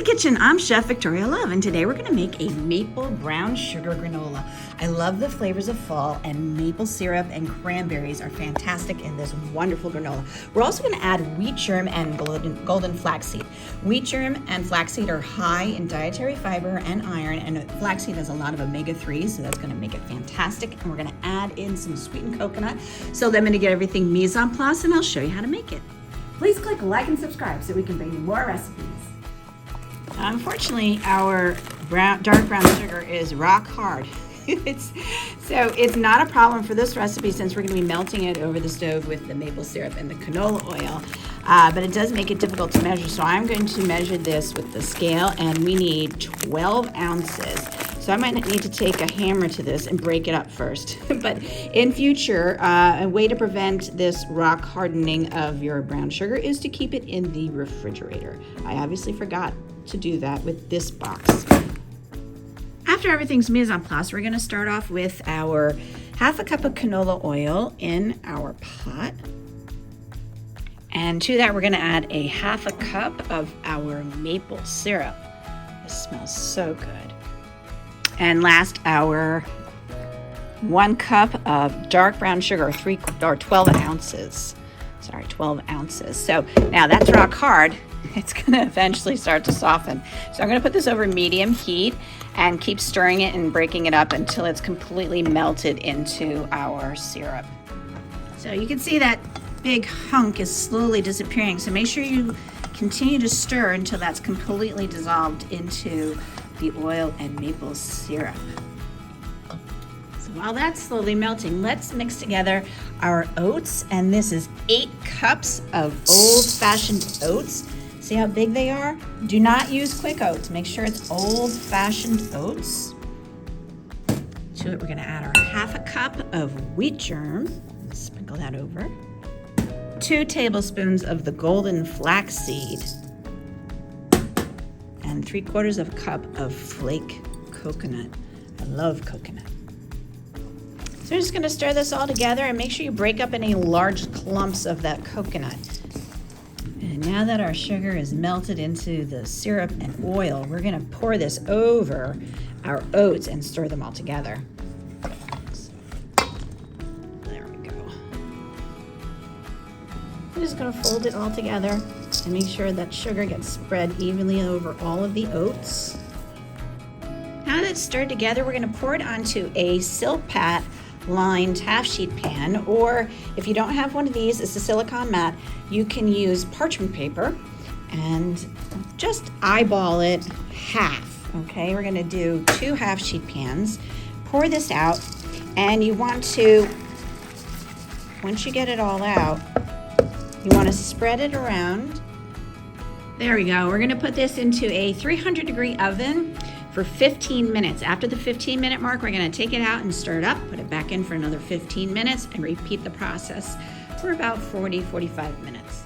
kitchen. I'm Chef Victoria Love, and today we're going to make a maple brown sugar granola. I love the flavors of fall, and maple syrup and cranberries are fantastic in this wonderful granola. We're also going to add wheat germ and golden flaxseed. Wheat germ and flaxseed are high in dietary fiber and iron, and flaxseed has a lot of omega-3s, so that's going to make it fantastic. And we're going to add in some sweetened coconut. So I'm going to get everything mise en place, and I'll show you how to make it. Please click like and subscribe so we can bring you more recipes. Unfortunately, our dark brown sugar is rock hard. It's not a problem for this recipe since we're going to be melting it over the stove with the maple syrup and the canola oil, but it does make it difficult to measure. So I'm going to measure this with the scale, and we need 12 ounces. So I might need to take a hammer to this and break it up first. But in future, a way to prevent this rock hardening of your brown sugar is to keep it in the refrigerator. I obviously forgot to do that with this box. After everything's mise en place, we're going to start off with our half a cup of canola oil in our pot. And to that, we're going to add a half a cup of our maple syrup. This smells so good. And last, our 1 cup of dark brown sugar, 12 ounces. Sorry, 12 ounces. So now that's rock hard. It's going to eventually start to soften. So I'm going to put this over medium heat and keep stirring it and breaking it up until it's completely melted into our syrup. So you can see that big hunk is slowly disappearing. So make sure you continue to stir until that's completely dissolved into the oil and maple syrup. So while that's slowly melting, let's mix together our oats. And this is 8 cups of old-fashioned oats. See how big they are? Do not use quick oats. Make sure it's old-fashioned oats. To it, we're gonna add our half a cup of wheat germ. Sprinkle that over. 2 tablespoons of the golden flaxseed. And 3/4 of a cup of flake coconut. I love coconut. So we're just gonna stir this all together and make sure you break up any large clumps of that coconut. And now that our sugar is melted into the syrup and oil, we're gonna pour this over our oats and stir them all together. There we go. I'm just gonna fold it all together and make sure that sugar gets spread evenly over all of the oats. Now that it's stirred together, we're gonna pour it onto a silpat lined half sheet pan, or if you don't have one of these, it's a silicone mat, you can use parchment paper and just eyeball it half. Okay, we're gonna do 2 half sheet pans. Pour this out, and you want to, once you get it all out, you want to spread it around. There we go. We're gonna put this into a 300-degree oven for 15 minutes. After the 15-minute mark, we're gonna take it out and stir it up, put it back in for another 15 minutes, and repeat the process for about 40-45 minutes.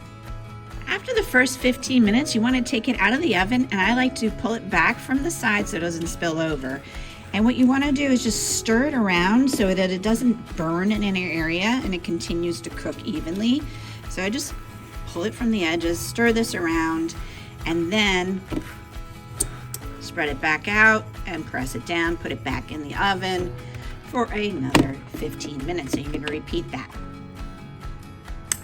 After the first 15 minutes, you wanna take it out of the oven, and I like to pull it back from the side so it doesn't spill over. And what you wanna do is just stir it around so that it doesn't burn in any area and it continues to cook evenly. So I just pull it from the edges, stir this around, and then spread it back out and press it down, put it back in the oven for another 15 minutes. So you're gonna repeat that.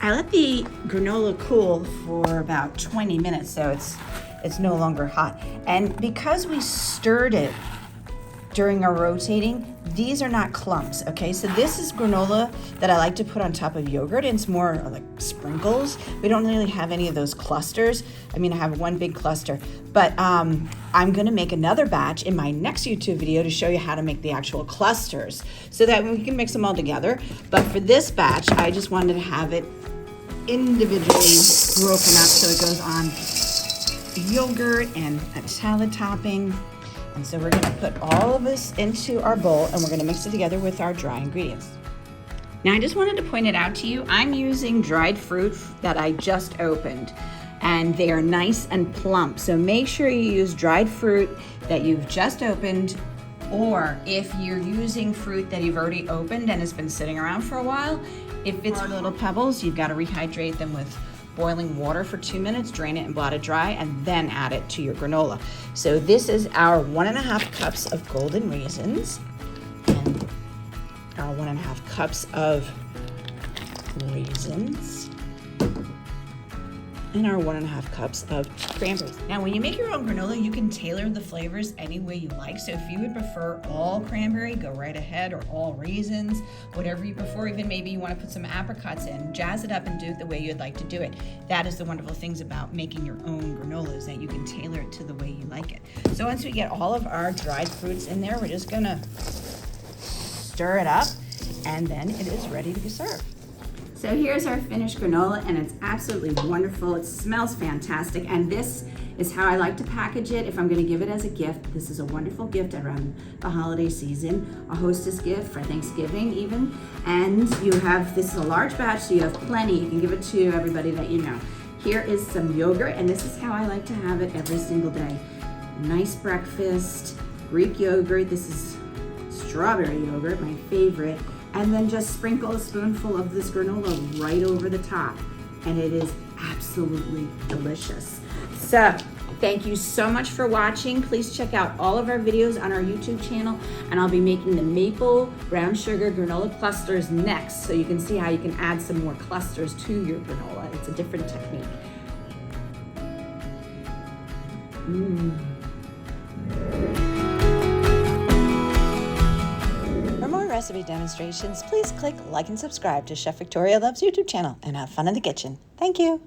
I let the granola cool for about 20 minutes, so it's no longer hot. And because we stirred it during our rotating, these are not clumps, okay? So this is granola that I like to put on top of yogurt, and it's more like sprinkles. We don't really have any of those clusters. I mean, I have one big cluster, but I'm gonna make another batch in my next YouTube video to show you how to make the actual clusters so that we can mix them all together. But for this batch, I just wanted to have it individually broken up so it goes on yogurt and a salad topping. And so we're gonna put all of this into our bowl, and we're gonna mix it together with our dry ingredients. Now I just wanted to point it out to you, I'm using dried fruit that I just opened, and they are nice and plump. So make sure you use dried fruit that you've just opened, or if you're using fruit that you've already opened and has been sitting around for a while, if it's little pebbles, you've gotta rehydrate them with boiling water for 2 minutes, drain it and blot it dry, and then add it to your granola. So this is our 1.5 cups of golden raisins and our 1.5 cups of raisins and our 1.5 cups of cranberries. Now, when you make your own granola, you can tailor the flavors any way you like. So if you would prefer all cranberry, go right ahead, or all raisins, whatever you prefer. Even maybe you want to put some apricots in, jazz it up and do it the way you'd like to do it. That is the wonderful things about making your own granola, is that you can tailor it to the way you like it. So once we get all of our dried fruits in there, we're just gonna stir it up, and then it is ready to be served. So here's our finished granola, and it's absolutely wonderful. It smells fantastic, and this is how I like to package it if I'm gonna give it as a gift. This is a wonderful gift around the holiday season, a hostess gift for Thanksgiving even. And you have, this is a large batch, so you have plenty. You can give it to everybody that you know. Here is some yogurt, and this is how I like to have it every single day. Nice breakfast, Greek yogurt. This is strawberry yogurt, my favorite. And then just sprinkle a spoonful of this granola right over the top, and it is absolutely delicious. So thank you so much for watching. Please check out all of our videos on our YouTube channel, and I'll be making the maple brown sugar granola clusters next, so you can see how you can add some more clusters to your granola. It's a different technique. For more recipe demonstrations, please click like and subscribe to Chef Victoria Loves YouTube channel and have fun in the kitchen. Thank you.